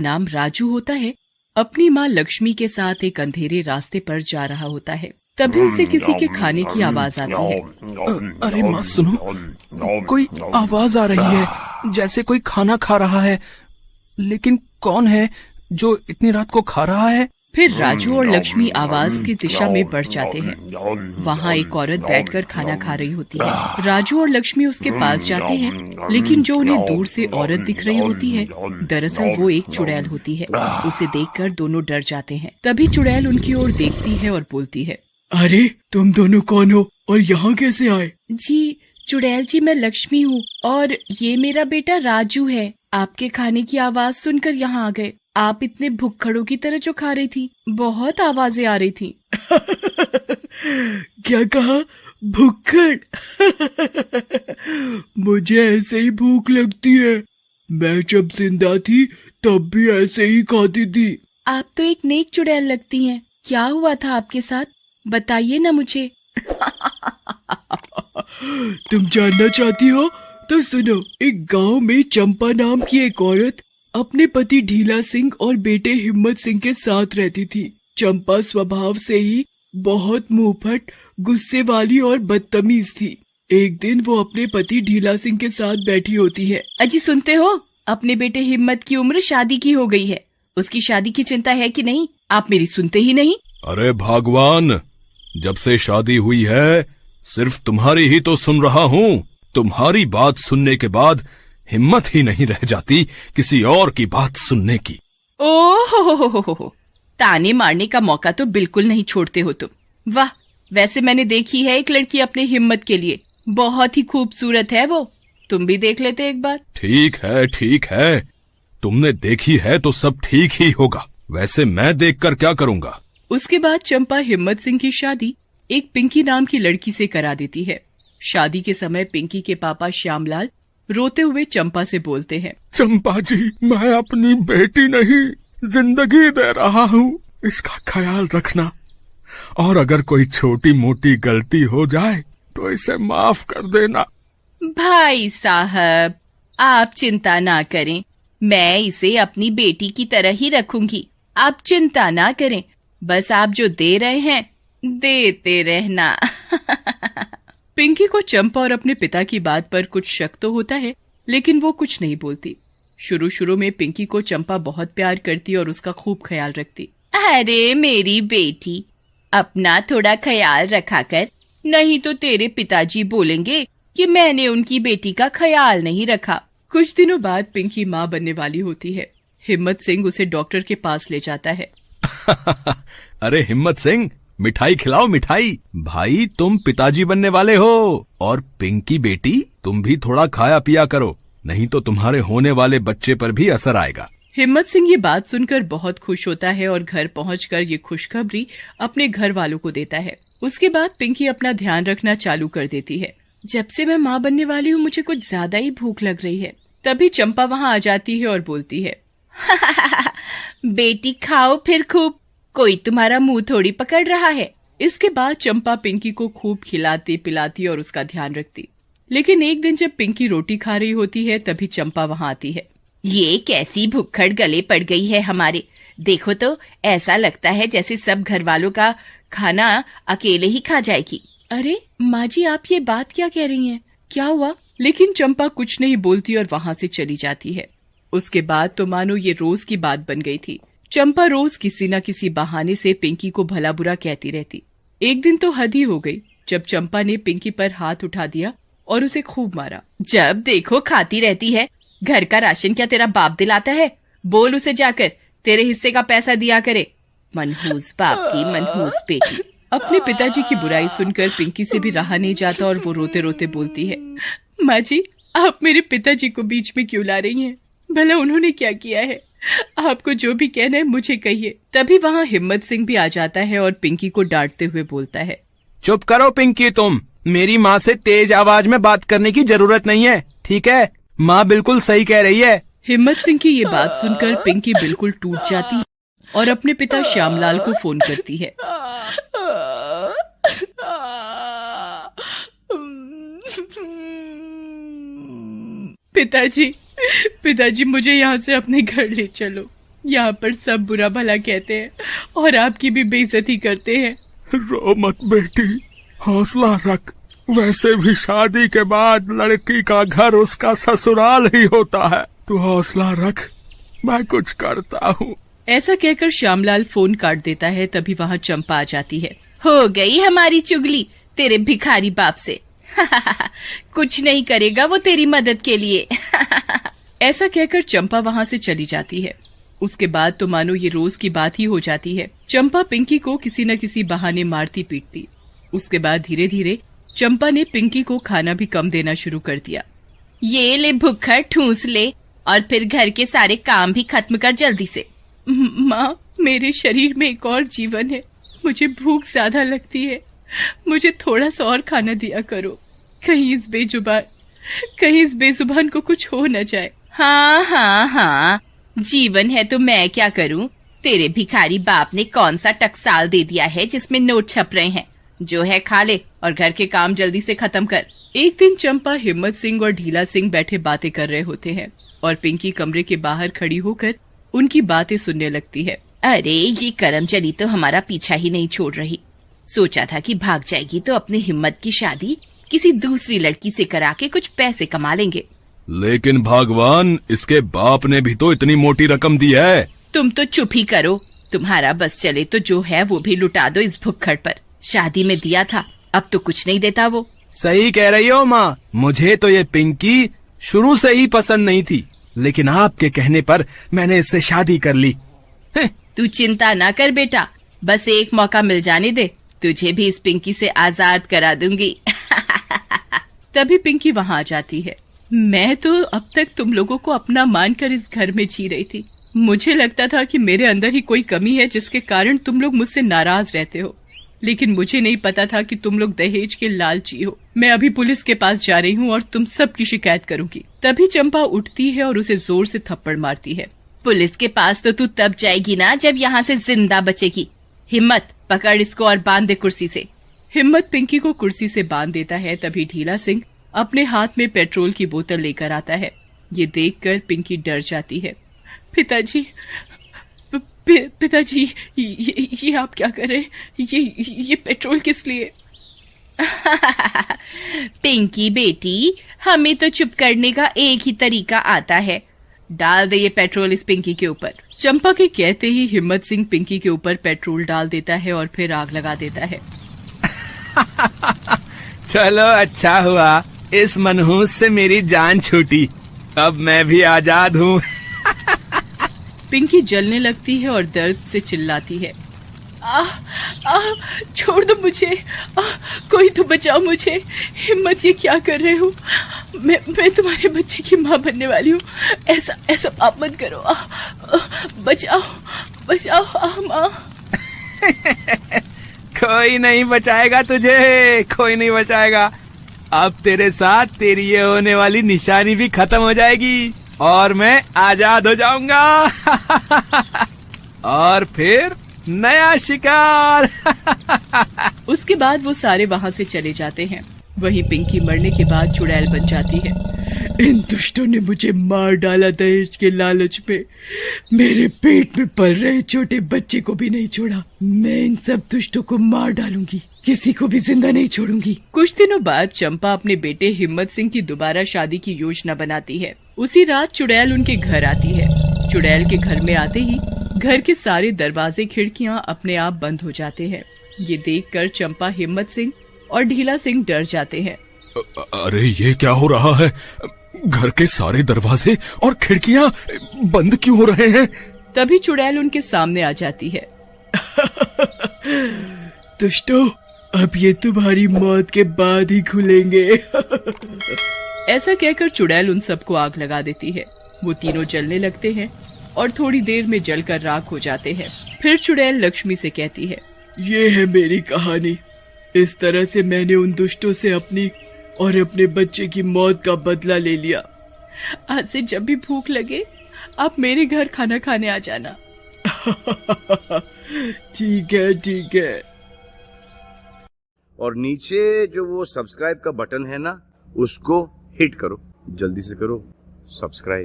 नाम राजू होता है, अपनी माँ लक्ष्मी के साथ एक अंधेरे रास्ते पर जा रहा होता है। तभी उसे किसी के खाने की आवाज आती है। अरे माँ सुनो, कोई आवाज आ रही है, जैसे कोई खाना खा रहा है। लेकिन कौन है जो इतनी रात को खा रहा है? फिर राजू और लक्ष्मी आवाज की दिशा में बढ़ जाते हैं। वहाँ एक औरत बैठकर खाना खा रही होती है। राजू और लक्ष्मी उसके पास जाते हैं, लेकिन जो उन्हें दूर से औरत दिख रही होती है, दरअसल वो एक चुड़ैल होती है। उसे देखकर दोनों डर जाते हैं। तभी चुड़ैल उनकी ओर देखती है और बोलती है, अरे तुम दोनों कौन हो और यहाँ कैसे आए? जी चुड़ैल जी, मैं लक्ष्मी हूँ और ये मेरा बेटा राजू है। आपके खाने की आवाज सुनकर यहाँ आ गए। आप इतने भुक्खड़ों की तरह जो खा रही थी, बहुत आवाजें आ रही थी। क्या कहा? भुक्खड़? मुझे ऐसे ही भूख लगती है। मैं जब जिंदा थी तब भी ऐसे ही खाती थी। आप तो एक नेक चुड़ैल लगती हैं। क्या हुआ था आपके साथ, बताइए ना मुझे। तुम जानना चाहती हो तो सुनो। एक गांव में चंपा नाम की एक औरत अपने पति ढीला सिंह और बेटे हिम्मत सिंह के साथ रहती थी। चंपा स्वभाव से ही बहुत मुंहफट, गुस्से वाली और बदतमीज थी। एक दिन वो अपने पति ढीला सिंह के साथ बैठी होती है। अजी सुनते हो, अपने बेटे हिम्मत की उम्र शादी की हो गई है। उसकी शादी की चिंता है कि नहीं? आप मेरी सुनते ही नहीं। अरे भगवान, जब से शादी हुई है सिर्फ तुम्हारी ही तो सुन रहा हूँ। तुम्हारी बात सुनने के बाद हिम्मत ही नहीं रह जाती किसी और की बात सुनने की। ओहो, ताने मारने का मौका तो बिल्कुल नहीं छोड़ते हो तुम। वाह, वैसे मैंने देखी है एक लड़की अपने हिम्मत के लिए, बहुत ही खूबसूरत है वो। तुम भी देख लेते एक बार। ठीक है, तुमने देखी है तो सब ठीक ही होगा। वैसे मैं देखकर क्या करूँगा? उसके बाद चंपा हिम्मत सिंह की शादी एक पिंकी नाम की लड़की से करा देती है। शादी के समय पिंकी के पापा श्यामलाल रोते हुए चंपा से बोलते हैं, चंपा जी, मैं अपनी बेटी नहीं जिंदगी दे रहा हूँ, इसका ख्याल रखना। और अगर कोई छोटी मोटी गलती हो जाए तो इसे माफ कर देना। भाई साहब, आप चिंता ना करें, मैं इसे अपनी बेटी की तरह ही रखूंगी। आप चिंता ना करें, बस आप जो दे रहे हैं देते रहना। पिंकी को चंपा और अपने पिता की बात पर कुछ शक तो होता है, लेकिन वो कुछ नहीं बोलती। शुरू में पिंकी को चंपा बहुत प्यार करती और उसका खूब ख्याल रखती। अरे मेरी बेटी, अपना थोड़ा ख्याल रखा कर, नहीं तो तेरे पिताजी बोलेंगे कि मैंने उनकी बेटी का ख्याल नहीं रखा। कुछ दिनों बाद पिंकी माँ बनने वाली होती है। हिम्मत सिंह उसे डॉक्टर के पास ले जाता है। अरे हिम्मत सिंह, मिठाई खिलाओ मिठाई। भाई तुम पिताजी बनने वाले हो और पिंकी बेटी तुम भी थोड़ा खाया पिया करो, नहीं तो तुम्हारे होने वाले बच्चे पर भी असर आएगा। हिम्मत सिंह ये बात सुनकर बहुत खुश होता है और घर पहुंचकर ये खुशखबरी अपने घर वालों को देता है। उसके बाद पिंकी अपना ध्यान रखना चालू कर देती है। जब से मैं माँ बनने वाली हूँ मुझे कुछ ज्यादा ही भूख लग रही है। तभी चंपा वहाँ आ जाती है और बोलती है, बेटी खाओ फिर खूब, कोई तुम्हारा मुंह थोड़ी पकड़ रहा है। इसके बाद चंपा पिंकी को खूब खिलाती पिलाती और उसका ध्यान रखती। लेकिन एक दिन जब पिंकी रोटी खा रही होती है तभी चंपा वहाँ आती है। ये कैसी भुक्खड़ गले पड़ गई है हमारे, देखो तो ऐसा लगता है जैसे सब घर वालों का खाना अकेले ही खा जाएगी। अरे माँ जी, आप ये बात क्या कह रही हैं? क्या हुआ? लेकिन चंपा कुछ नहीं बोलती और वहाँ से चली जाती है। उसके बाद तो मानो ये रोज की बात बन गई थी। चंपा रोज किसी न किसी बहाने से पिंकी को भला बुरा कहती रहती। एक दिन तो हद ही हो गई जब चंपा ने पिंकी पर हाथ उठा दिया और उसे खूब मारा। जब देखो खाती रहती है, घर का राशन क्या तेरा बाप दिलाता है? बोल उसे जाकर तेरे हिस्से का पैसा दिया करे। मनहूस बाप की मनहूस बेटी। अपने पिताजी की बुराई सुनकर पिंकी से भी रहा नहीं जाता और वो रोते रोते बोलती है, माँ जी, आप मेरे पिताजी को बीच में क्यों ला रही हैं? भला उन्होंने क्या किया है? आपको जो भी कहना है मुझे कहिए। तभी वहाँ हिम्मत सिंह भी आ जाता है और पिंकी को डांटते हुए बोलता है, चुप करो पिंकी, तुम मेरी माँ से तेज आवाज में बात करने की जरूरत नहीं है, ठीक है? माँ बिल्कुल सही कह रही है। हिम्मत सिंह की ये बात सुनकर पिंकी बिल्कुल टूट जाती है और अपने पिता श्यामलाल को फोन करती है। पिताजी, मुझे यहाँ से अपने घर ले चलो। यहाँ पर सब बुरा भला कहते हैं और आपकी भी बेइज्जती करते हैं। रो मत बेटी, हौसला रख। वैसे भी शादी के बाद लड़की का घर उसका ससुराल ही होता है। तू हौसला रख, मैं कुछ करता हूँ। ऐसा कहकर श्यामलाल फोन काट देता है। तभी वहाँ चंपा आ जाती है। हो गई हमारी चुगली तेरे भिखारी बाप से। कुछ नहीं करेगा वो तेरी मदद के लिए। ऐसा कहकर चंपा वहाँ से चली जाती है। उसके बाद तो मानो ये रोज की बात ही हो जाती है। चंपा पिंकी को किसी न किसी बहाने मारती पीटती। उसके बाद धीरे धीरे चंपा ने पिंकी को खाना भी कम देना शुरू कर दिया। ये ले भुक्खड़, ठूस ले और फिर घर के सारे काम भी खत्म कर जल्दी से। माँ, मेरे शरीर में एक और जीवन है, मुझे भूख ज्यादा लगती है, मुझे थोड़ा सा और खाना दिया करो। कहीं इस बेजुबान को कुछ हो न जाए। हाँ हाँ हाँ, जीवन है तो मैं क्या करूं? तेरे भिखारी बाप ने कौन सा टकसाल दे दिया है जिसमें नोट छप रहे हैं? जो है खा ले और घर के काम जल्दी से खत्म कर। एक दिन चंपा, हिम्मत सिंह और ढीला सिंह बैठे बातें कर रहे होते हैं और पिंकी कमरे के बाहर खड़ी होकर उनकी बातें सुनने लगती है। अरे ये करमचली तो हमारा पीछा ही नहीं छोड़ रही। सोचा था कि भाग जाएगी तो अपनी हिम्मत की शादी किसी दूसरी लड़की से करा के कुछ पैसे कमा लेंगे। लेकिन भगवान, इसके बाप ने भी तो इतनी मोटी रकम दी है। तुम तो चुप ही करो। तुम्हारा बस चले तो जो है वो भी लुटा दो इस भुक्खड़ पर। शादी में दिया था, अब तो कुछ नहीं देता वो। सही कह रही हो माँ, मुझे तो ये पिंकी शुरू से ही पसंद नहीं थी, लेकिन आपके कहने पर मैंने इससे शादी कर ली। तू चिंता ना कर बेटा, बस एक मौका मिल जाने दे, तुझे भी इस पिंकी से आजाद करा दूंगी। तभी पिंकी वहाँ आ जाती है। मैं तो अब तक तुम लोगों को अपना मानकर इस घर में जी रही थी। मुझे लगता था कि मेरे अंदर ही कोई कमी है जिसके कारण तुम लोग मुझसे नाराज रहते हो, लेकिन मुझे नहीं पता था कि तुम लोग दहेज के लालची हो। मैं अभी पुलिस के पास जा रही हूँ और तुम सबकी शिकायत करूंगी। तभी चंपा उठती है और उसे जोर से थप्पड़ मारती है। पुलिस के पास तो तू तब जाएगी ना जब यहाँ से जिंदा बचेगी। हिम्मत, पकड़ इसको और बांध दे कुर्सी से। हिम्मत पिंकी को कुर्सी से बांध देता है। तभी ढीला सिंह अपने हाथ में पेट्रोल की बोतल लेकर आता है। ये देखकर पिंकी डर जाती है। पिताजी, पिताजी, ये आप क्या कर रहे हैं? ये पेट्रोल किस लिए? पिंकी बेटी, हमें तो चुप करने का एक ही तरीका आता है। डाल दे ये पेट्रोल इस पिंकी के ऊपर। चंपा के कहते ही हिम्मत सिंह पिंकी के ऊपर पेट्रोल डाल देता है और फिर आग लगा देता है। चलो अच्छा हुआ, इस मनहूस से मेरी जान छूटी। अब मैं भी आजाद हूँ। पिंकी जलने लगती है और दर्द से चिल्लाती है। छोड़ दो मुझे, कोई तो बचाओ मुझे। हिम्मत, ये क्या कर रहे हो? मैं तुम्हारे बच्चे की माँ बनने वाली हूँ, ऐसा पाप मत करो। बचाओ माँ। कोई नहीं बचाएगा तुझे, कोई नहीं बचाएगा। अब तेरे साथ तेरी ये होने वाली निशानी भी खत्म हो जाएगी और मैं आजाद हो जाऊंगा। और फिर नया शिकार। उसके बाद वो सारे वहाँ से चले जाते हैं। वहीं पिंकी मरने के बाद चुड़ैल बन जाती है। इन दुष्टों ने मुझे मार डाला दहेज के लालच में। मेरे पेट में पल रहे छोटे बच्चे को भी नहीं छोड़ा। मैं इन सब दुष्टों को मार डालूंगी, किसी को भी जिंदा नहीं छोड़ूंगी। कुछ दिनों बाद चंपा अपने बेटे हिम्मत सिंह की दोबारा शादी की योजना बनाती है। उसी रात चुड़ैल उनके घर आती है। चुड़ैल के घर में आते ही घर के सारे दरवाजे खिड़कियां अपने आप बंद हो जाते हैं। ये देखकर चंपा, हिम्मत सिंह और ढीला सिंह डर जाते हैं। अरे ये क्या हो रहा है? घर के सारे दरवाजे और खिड़कियां बंद क्यों हो रहे हैं? तभी चुड़ैल उनके सामने आ जाती है। दुष्टों, अब ये तुम्हारी मौत के बाद ही खुलेंगे। ऐसा कहकर चुड़ैल उन सबको आग लगा देती है। वो तीनों जलने लगते हैं और थोड़ी देर में जलकर राख हो जाते हैं। फिर चुड़ैल लक्ष्मी से कहती है, ये है मेरी कहानी। इस तरह से मैंने उन दुष्टों से अपनी और अपने बच्चे की मौत का बदला ले लिया। आज से जब भी भूख लगे आप मेरे घर खाना खाने आ जाना। ठीक है। और नीचे जो वो सब्सक्राइब का बटन है ना, उसको हिट करो, जल्दी से करो सब्सक्राइब।